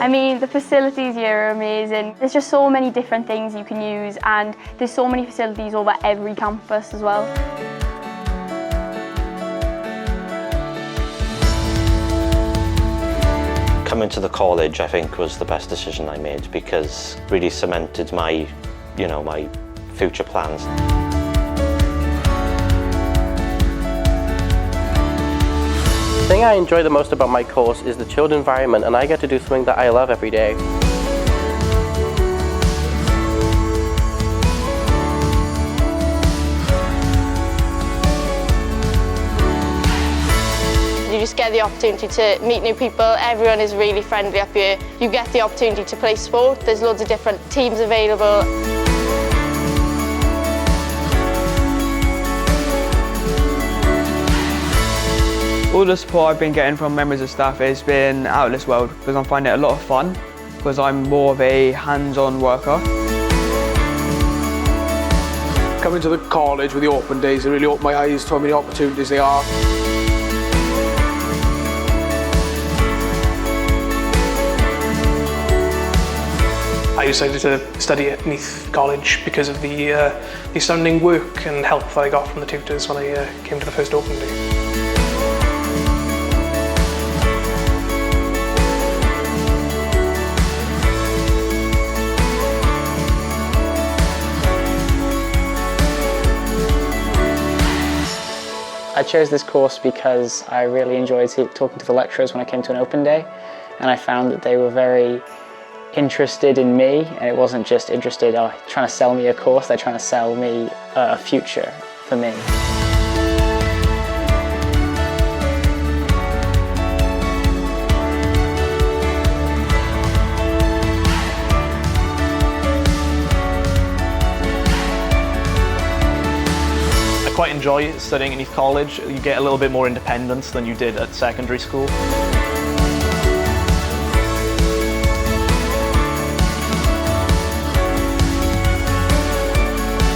I mean, the facilities here are amazing. There's just so many different things you can use, and there's so many facilities over every campus as well. Coming to the college, I think, was the best decision I made because it really cemented my, my future plans. The thing I enjoy the most about my course is the chilled environment, and I get to do something that I love every day. You just get the opportunity to meet new people. Everyone is really friendly up here. You get the opportunity to play sport. There's loads of different teams available. All the support I've been getting from members of staff has been out of this world because I'm finding it a lot of fun because I'm more of a hands-on worker. Coming to the college with the open days, it really opened my eyes to how many opportunities there are. I decided to study at Neath College because of the astounding work and help that I got from the tutors when I came to the first open day. I chose this course because I really enjoyed talking to the lecturers when I came to an open day, and I found that they were very interested in me, and it wasn't just interested trying to sell me a course, they're trying to sell me a future for me. I quite enjoy studying at Neath College. You get a little bit more independence than you did at secondary school.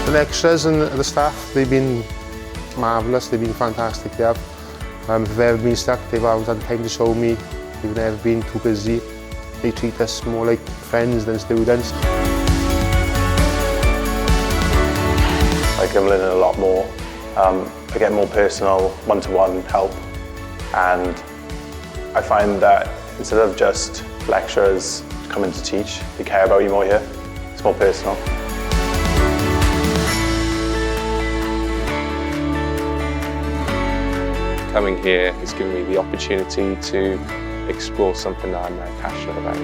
The lecturers and the staff, they've been marvellous, they've been fantastic. They have. If I've ever been stuck, they've always had time to show me. They've never been too busy. They treat us more like friends than students. I can learn a lot more. I get more personal, one-to-one help, and I find that instead of just lecturers coming to teach, they care about you more here. It's more personal. Coming here has given me the opportunity to explore something that I'm very passionate about.